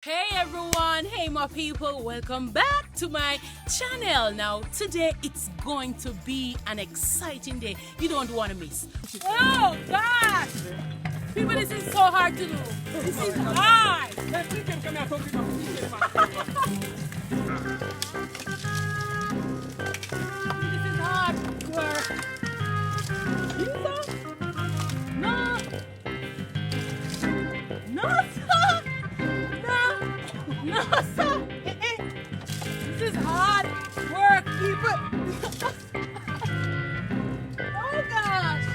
Hey everyone, hey my people, welcome back to my channel. Now today it's going to be an exciting day you don't want to miss. Oh gosh, people, this is so hard to do. This is hard. This is hard work. No, no sir, no sir. This is hard work, people. Oh gosh.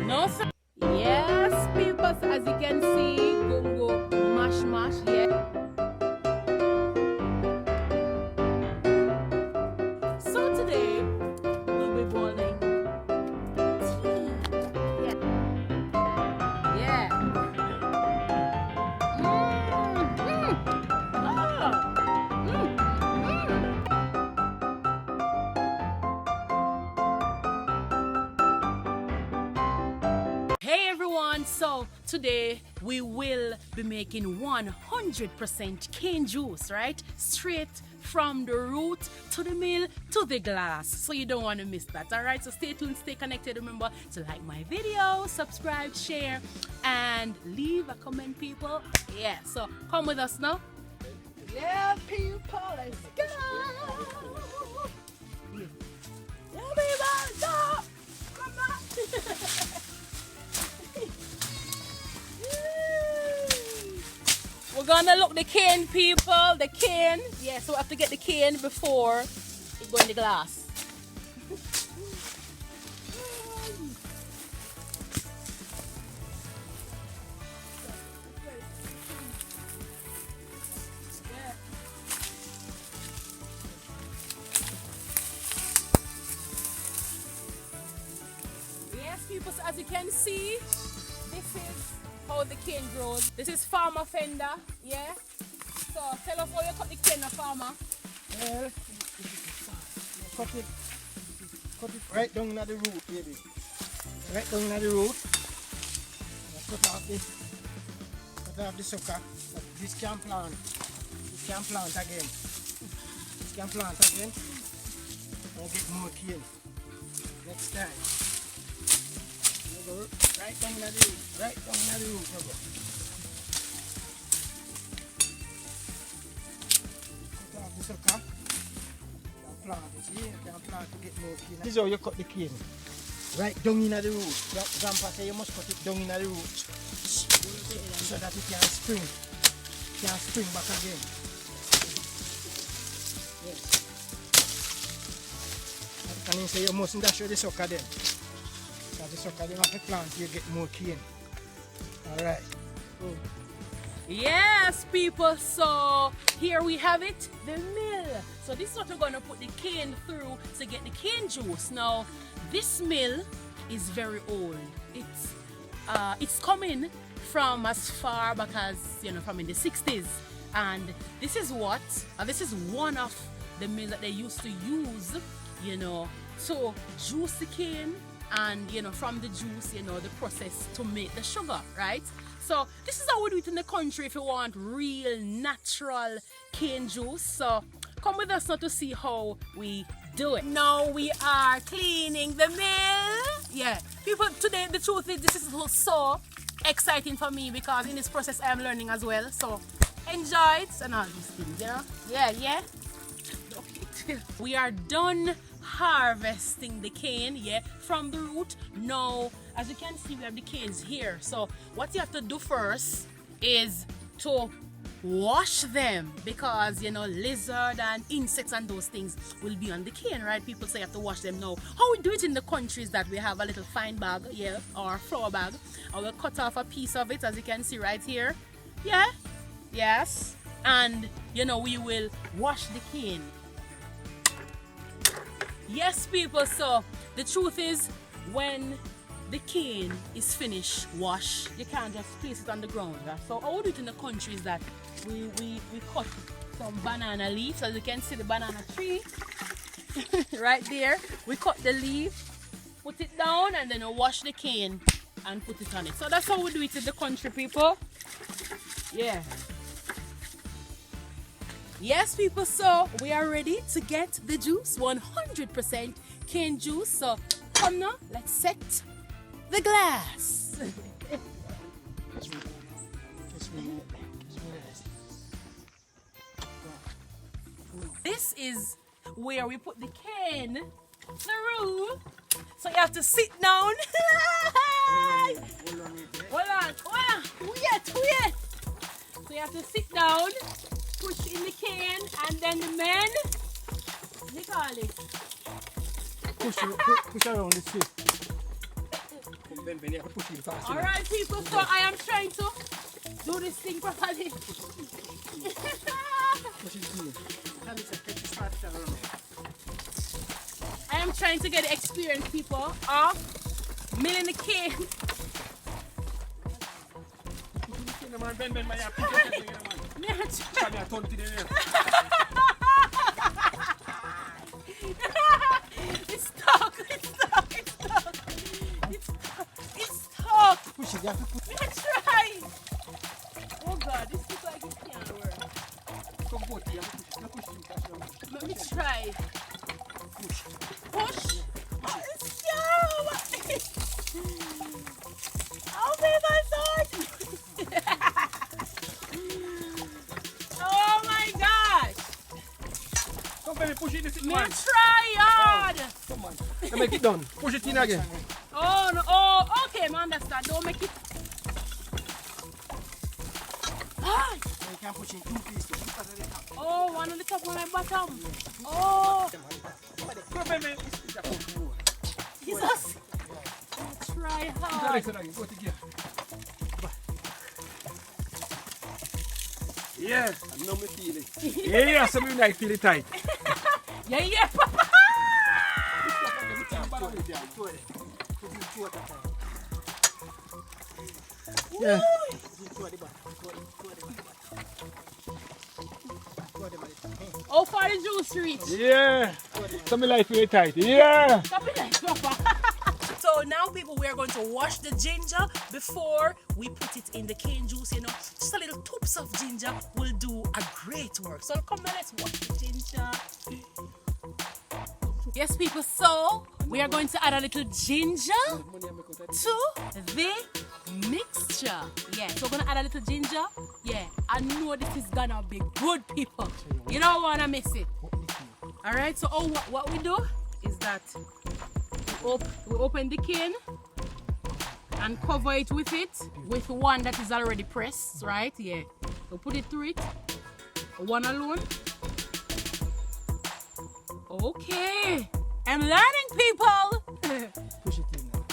No sir. Yes, people, as you can see, go mash mash, yeah. So today we'll be boiling tea. Yeah. Hey everyone, so today we will be making 100% cane juice, right? Straight from the root to the mill to the glass. So you don't want to miss that, all right? So stay tuned, stay connected. Remember to like my video, subscribe, share, and leave a comment, people. Yeah, so come with us now. Yeah, people, let's go. Yeah, people, go. Come on. We're gonna look the cane, people. The cane. Yeah, so we have to get the cane before it go in the glass. Yes, people, so as you can see, this is how the cane grows. This is farmer fender, yeah? So tell us how you cut the cane, farmer. Well, cut it right down at the root, baby. Right down at the root. Cut off the sucker. This can plant. This can plant again. This can plant again. And get more cane. Next time. Right down at the root. Right down at the root. Cut off the sucker. Plant it. See, you can plant to get more cane. This is how you cut the cane. Right down in the root. Grandpa say you must cut it down in the root so that it can spring. Can spring back again. Yes. And then say you mustn't dash the sucker then. Because the sucker then have to plant you get more cane. Alright. Good. Yes, people, so here we have it, the mill. So this is what we're going to put the cane through to get the cane juice. Now, this mill is very old. It's coming from as far back as, from in the 60s. And this is this is one of the mills that they used to use, to juice the cane and, from the juice, the process to make the sugar, right? So this is how we do it in the country if you want real natural cane juice. So come with us now to see how we do it. Now we are cleaning the mill. Yeah, people, today the truth is this is so exciting for me because in this process I am learning as well. So enjoy it and all these things, Yeah. We are done harvesting the cane, from the root. Now, as you can see, we have the canes here. So what you have to do first is to wash them because lizard and insects and those things will be on the cane, right? People say you have to wash them. Now, how we do it in the country is that we have a little fine bag, or flour bag. I will cut off a piece of it, as you can see right here. Yes, and we will wash the cane. Yes, people, so the truth is when the cane is finished wash, you can't just place it on the ground, right? So how we do it in the country is that we cut some banana leaves. As you can see, the banana tree, right there. We cut the leaf, put it down, and then we wash the cane and put it on it. So that's how we do it in the country, people. Yeah. Yes, people, so we are ready to get the juice, 100% cane juice. So come now, let's set the glass. This is where we put the cane through. So you have to sit down. Hold on. Wait. So you have to sit down, push in the cane, and then the men, they call it. Push around the tree. Alright, people, so I am trying to do this thing properly. I am trying to get the experience, people, of milling the cane. It's stuck. Push it, you have to push Let's try. Oh God, this looks like it can't work. Let me try. Push. Oh, oh my God. Oh my gosh. Come baby, push it, Me try hard. Come on. Make it done. Push it in again. Oh no, oh okay, man, understand. Don't make it. Ah. You can push in 2 pieces. Oh, one on the top, one on the bottom. Oh, Jesus. Try hard. Yeah, I know me feel it. Yeah, some of you like feel it tight. Yeah, Papa. Yeah. How far the juice reach? Yeah. Some of you like feel it tight. Yeah. Copy that, Papa. So now, people, we are going to wash the ginger before we put it in the cane juice. You know, just a little toops of ginger will do a great work. So come on, let's wash the ginger. Yes, people, so we are going to add a little ginger to the mixture. Yeah, so we're going to add a little ginger. Yeah, I know this is going to be good, people. You don't want to miss it. All right, so what we do is that we open the cane and cover it with one that is already pressed, right? Yeah. So put it through it. One alone. Okay. I'm learning, people. Push it in now.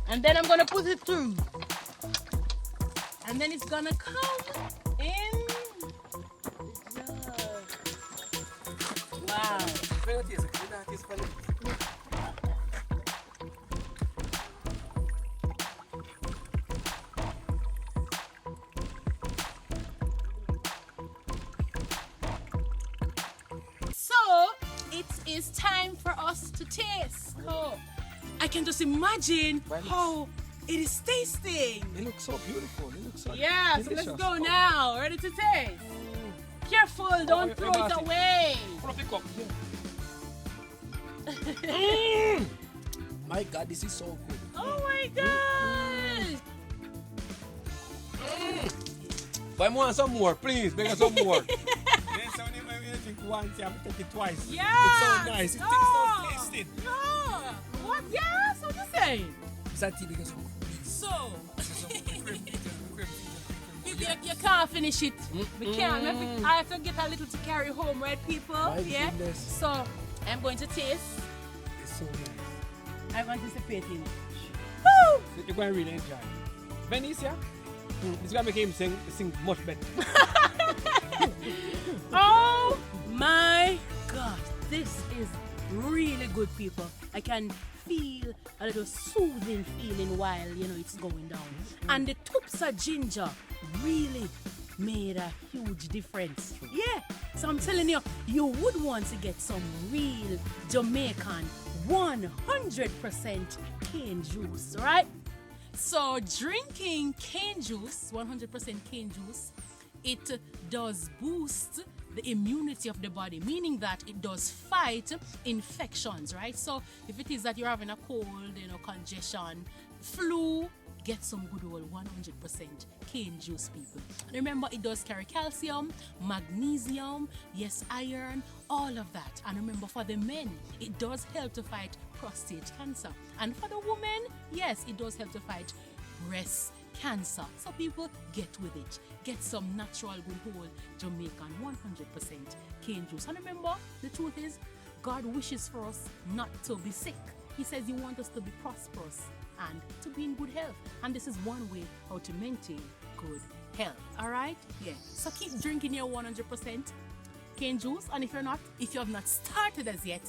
And then I'm gonna put it through. And then it's gonna come in. Wow. So it is time for us to taste. Oh, I can just imagine how it is tasting. It looks so beautiful. It looks so Yeah, so let's go now. Ready to taste? Careful, don't throw it away. My God, this is so good. Oh my God! But I want some more, please. Bring us some more. Once, you have to take it twice. Yeah! It's so nice. It tastes so tasty. Yeah! What? Yes, what you saying? Is that tea because So, you can't finish it. We can't. I have to get a little to carry home, right, people? Yeah. Goodness. So, I'm going to taste. It's so nice. I'm anticipating. Woo! You're going to really enjoy. Venice, it's going to make him sing much better. Oh my gosh, this is really good, people. I can feel a little soothing feeling while it's going down. And the toops of ginger really made a huge difference. Yeah, so I'm telling you, you would want to get some real Jamaican 100% cane juice, right? So drinking cane juice, 100% cane juice, it does boost the immunity of the body, meaning that it does fight infections, right? So if it is that you're having a cold, congestion, flu, get some good old 100% cane juice, people. And remember, it does carry calcium, magnesium, yes, iron, all of that. And remember, for the men, it does help to fight prostate cancer. And for the women, yes, it does help to fight breast cancer. So people, get with it. Get some natural good old Jamaican 100% cane juice. And remember, the truth is, God wishes for us not to be sick. He says He wants us to be prosperous and to be in good health. And this is one way how to maintain good health. Alright? Yeah. So keep drinking your 100% cane juice. And if you have not started as yet,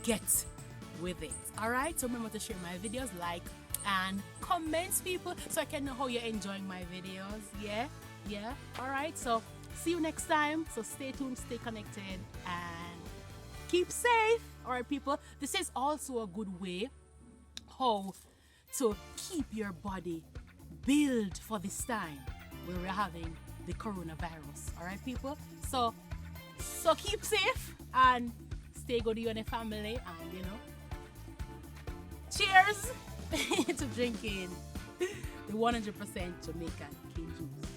get with it. Alright? So remember to share my videos, like and comment, people, so I can know how you're enjoying my videos. Yeah. Alright, so see you next time. So stay tuned, stay connected, and keep safe. Alright, people, this is also a good way how to keep your body build for this time where we're having the coronavirus. Alright, people, so keep safe and stay good to you and your family, and cheers to drinking the 100% Jamaican cane juice.